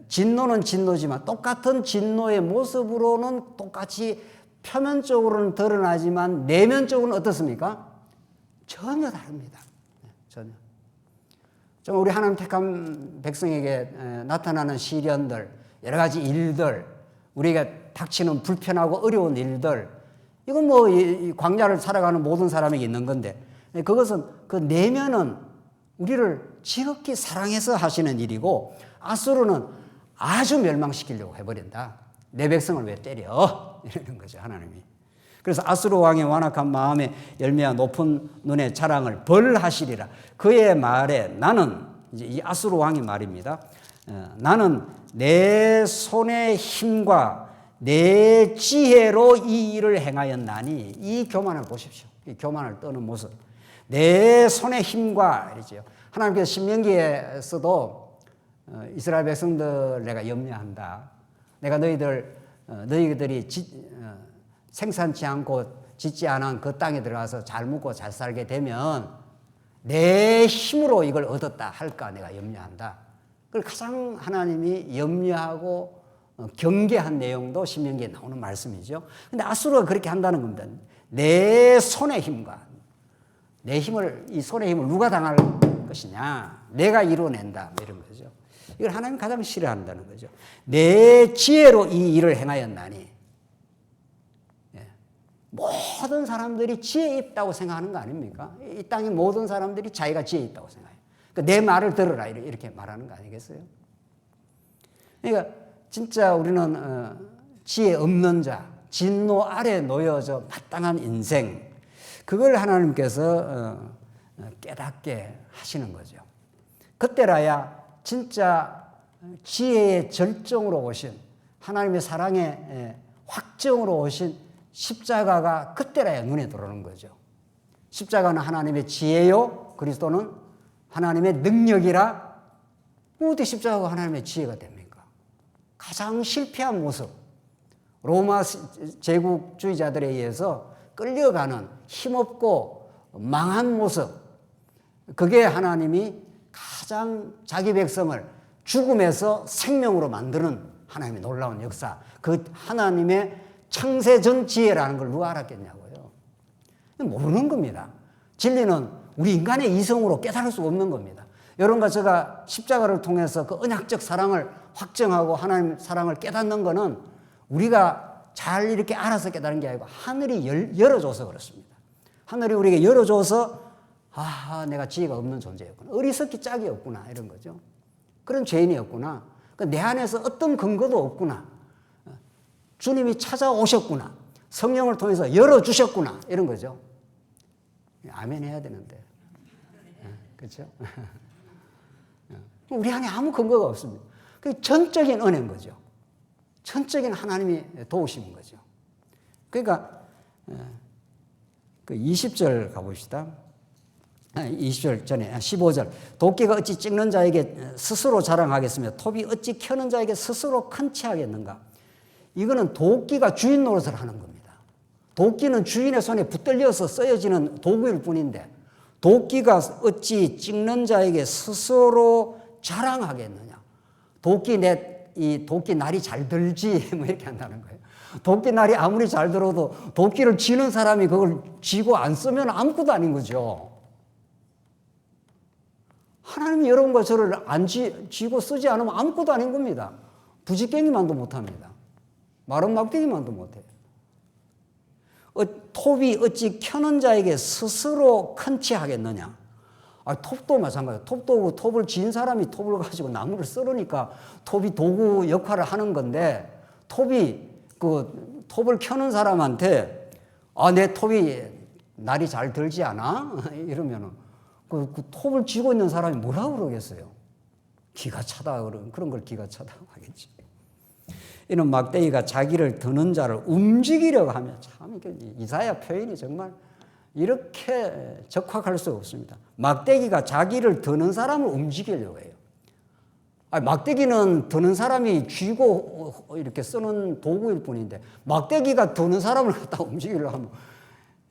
진노는 진노지만 똑같은 진노의 모습으로는 똑같이 표면적으로는 드러나지만 내면적으로는 어떻습니까? 전혀 다릅니다. 전혀. 좀 우리 하나님 택한 백성에게 나타나는 시련들, 여러 가지 일들, 우리가 닥치는 불편하고 어려운 일들, 이건 뭐 이 광야를 살아가는 모든 사람에게 있는 건데 그것은 그 내면은 우리를 지극히 사랑해서 하시는 일이고 아수르는 아주 멸망시키려고 해버린다. 내 백성을 왜 때려? 이러는 거죠, 하나님이. 그래서 아수르 왕의 완악한 마음에 열매와 높은 눈의 자랑을 벌하시리라. 그의 말에 나는, 이제 이 아수르 왕의 말입니다. 나는 내 손의 힘과 내 지혜로 이 일을 행하였나니. 이 교만을 보십시오. 이 교만을 떠는 모습. 내 손의 힘과 이러죠. 하나님께서 신명기에서도 이스라엘 백성들 내가 염려한다. 내가 너희들이 생산치 않고 짓지 않은 그 땅에 들어가서 잘 먹고 잘 살게 되면 내 힘으로 이걸 얻었다 할까 내가 염려한다. 그걸 가장 하나님이 염려하고 경계한 내용도 신명기에 나오는 말씀이죠. 근데 아수르가 그렇게 한다는 겁니다. 내 손의 힘과 내 힘을, 이 손의 힘을 누가 당할 것이냐? 내가 이루어낸다. 이런 거죠. 이걸 하나님 가장 싫어한다는 거죠. 내 지혜로 이 일을 행하였나니. 모든 사람들이 지혜 있다고 생각하는 거 아닙니까? 이 땅의 모든 사람들이 자기가 지혜 있다고 생각해요. 그러니까 내 말을 들으라 이렇게 말하는 거 아니겠어요? 그러니까 진짜 우리는 지혜 없는 자, 진노 아래 놓여져 마땅한 인생, 그걸 하나님께서 깨닫게 하시는 거죠. 그때라야 진짜 지혜의 절정으로 오신 하나님의 사랑의 확정으로 오신 십자가가 그때라야 눈에 들어오는 거죠. 십자가는 하나님의 지혜요, 그리스도는 하나님의 능력이라. 어디 십자가가 하나님의 지혜가 됩니까? 가장 실패한 모습, 로마 제국주의자들에 의해서 끌려가는 힘없고 망한 모습, 그게 하나님이 가장 자기 백성을 죽음에서 생명으로 만드는 하나님의 놀라운 역사, 그 하나님의 창세전 지혜라는 걸 누가 알았겠냐고요. 모르는 겁니다. 진리는 우리 인간의 이성으로 깨달을 수 없는 겁니다. 여러분과 제가 십자가를 통해서 그 언약적 사랑을 확정하고 하나님 사랑을 깨닫는 거는 우리가 잘 이렇게 알아서 깨달은 게 아니고 하늘이 열어줘서 그렇습니다. 하늘이 우리에게 열어줘서 아, 내가 지혜가 없는 존재였구나. 어리석기 짝이 없구나. 이런 거죠. 그런 죄인이었구나. 내 안에서 어떤 근거도 없구나. 주님이 찾아오셨구나. 성령을 통해서 열어주셨구나. 이런 거죠. 아멘 해야 되는데. 그렇죠? 우리 안에 아무 근거가 없습니다. 그게 전적인 은혜인 거죠. 전적인 하나님이 도우시는 거죠. 그러니까 그 20절 가봅시다. 20절 전에 15절 도끼가 어찌 찍는 자에게 스스로 자랑하겠으며 톱이 어찌 켜는 자에게 스스로 큰 치 하겠는가. 이거는 도끼가 주인 노릇을 하는 겁니다. 도끼는 주인의 손에 붙들려서 쓰여지는 도구일 뿐인데 도끼가 어찌 찍는 자에게 스스로 자랑하겠느냐. 이 도끼 날이 잘 들지 뭐 이렇게 한다는 거예요. 도끼 날이 아무리 잘 들어도 도끼를 쥐는 사람이 그걸 쥐고 안 쓰면 아무것도 아닌 거죠. 하나님이 여러분과 저를 안 쥐고 쓰지 않으면 아무것도 아닌 겁니다. 부지깽이만도 못합니다. 마른 막대기만도 못해요. 톱이 어찌 켜는 자에게 스스로 큰 치 하겠느냐. 톱도 마찬가지예요. 톱도 톱을 쥔 사람이 톱을 가지고 나무를 썰으니까 톱이 도구 역할을 하는 건데, 톱이 그 톱을 켜는 사람한테 내 톱이 날이 잘 들지 않아? 이러면은 그 톱을 쥐고 있는 사람이 뭐라고 그러겠어요? 기가 차다, 그런 걸 기가 차다고 하겠지. 이런 막대기가 자기를 드는 자를 움직이려고 하면, 참 이사야 표현이 정말 이렇게 적확할 수 없습니다. 막대기가 자기를 드는 사람을 움직이려고 해요. 막대기는 드는 사람이 쥐고 이렇게 쓰는 도구일 뿐인데, 막대기가 드는 사람을 갖다 움직이려고 하면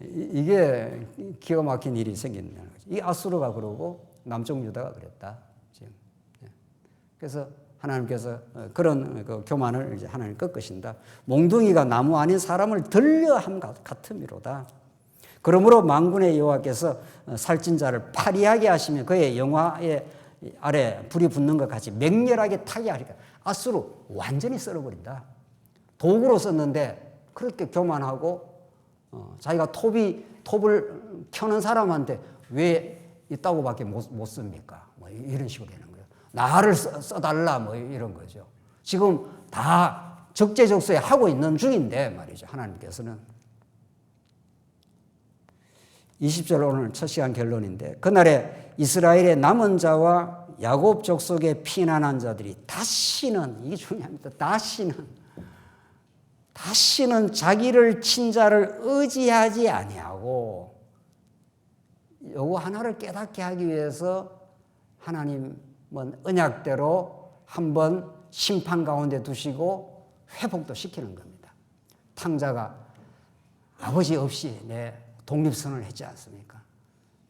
이게 기가 막힌 일이 생긴다는 거죠. 이 아수르가 그러고 남쪽 유다가 그랬다. 지금. 그래서 하나님께서 그런 그 교만을 이제 하나님 꺾으신다. 몽둥이가 나무 아닌 사람을 들려함 같음이로다. 그러므로 만군의 여호와께서 살찐 자를 파리하게 하시며 그의 영화의 아래 불이 붙는 것 같이 맹렬하게 타게 하리라. 아수르 완전히 썰어버린다. 도구로 썼는데 그렇게 교만하고 자기가 톱을 켜는 사람한테 왜 있다고밖에 못 씁니까? 뭐 이런 식으로 되는 거예요. 나를 써달라 뭐 이런 거죠. 지금 다 적재적소에 하고 있는 중인데 말이죠. 하나님께서는 20절 오늘 첫 시간 결론인데, 그날에 이스라엘의 남은 자와 야곱 족속에 피난한 자들이 다시는, 이게 중요합니다. 다시는 자기를 친 자를 의지하지 아니하고, 요거 하나를 깨닫게 하기 위해서 하나님은 언약대로 한번 심판 가운데 두시고 회복도 시키는 겁니다. 탕자가 아버지 없이 내 독립선언을 했지 않습니까?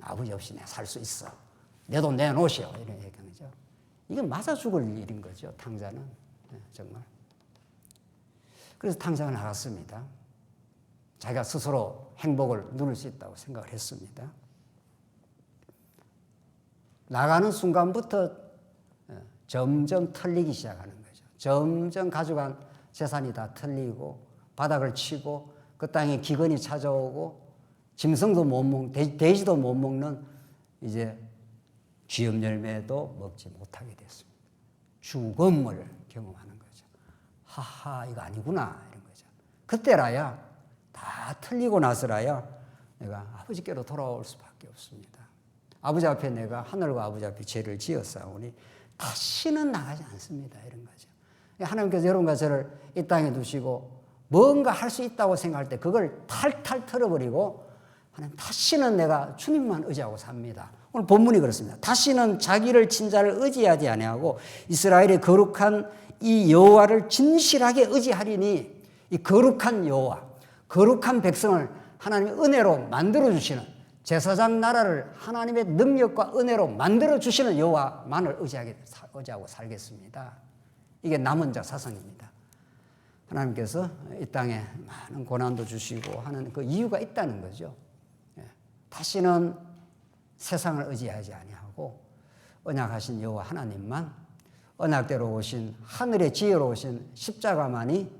아버지 없이 내가 살 수 있어. 내 돈 내놓으시오. 이런 얘기하는 거죠. 이게 맞아 죽을 일인 거죠. 탕자는. 정말. 그래서 탕자가 나갔습니다. 자기가 스스로 행복을 누릴 수 있다고 생각을 했습니다. 나가는 순간부터 점점 털리기 시작하는 거죠. 점점 가져간 재산이 다 털리고 바닥을 치고 그 땅에 기근이 찾아오고 짐승도 못 먹는, 돼지도 못 먹는 이제 쥐염 열매도 먹지 못하게 됐습니다. 죽음을 경험하는 거죠. 하하, 이거 아니구나 이런 거죠. 그때라야, 다 틀리고 나서라야 내가 아버지께로 돌아올 수밖에 없습니다. 아버지 앞에 내가 하늘과 아버지 앞에 죄를 지었사오니 다시는 나가지 않습니다. 이런 거죠. 하나님께서 여러분과 저를 이 땅에 두시고 뭔가 할 수 있다고 생각할 때 그걸 탈탈 털어버리고 하나님, 다시는 내가 주님만 의지하고 삽니다. 오늘 본문이 그렇습니다. 다시는 자기를 친 자를 의지하지 아니하고 이스라엘의 거룩한 이 여호와를 진실하게 의지하리니, 이 거룩한 여호와, 거룩한 백성을 하나님의 은혜로 만들어주시는, 제사장 나라를 하나님의 능력과 은혜로 만들어주시는 여호와만을 의지하고 살겠습니다. 이게 남은 자 사상입니다. 하나님께서 이 땅에 많은 고난도 주시고 하는 그 이유가 있다는 거죠. 다시는 세상을 의지하지 아니하고 언약하신 여호와 하나님만, 언약대로 오신 하늘의 지혜로 오신 십자가만이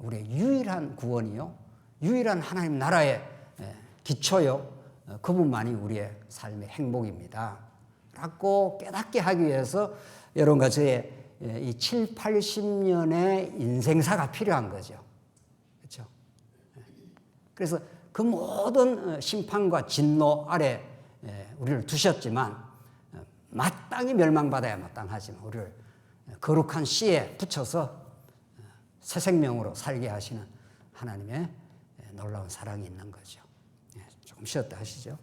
우리의 유일한 구원이요, 유일한 하나님 나라의 기초요, 그분만이 우리의 삶의 행복입니다 라고 깨닫게 하기 위해서 여러분과 저의 이 7, 80년의 인생사가 필요한 거죠. 그렇죠? 그래서 그 모든 심판과 진노 아래 우리를 두셨지만 마땅히 멸망받아야 마땅하지만 우리를 거룩한 씨에 붙여서 새 생명으로 살게 하시는 하나님의 놀라운 사랑이 있는 거죠. 조금 쉬었다 하시죠.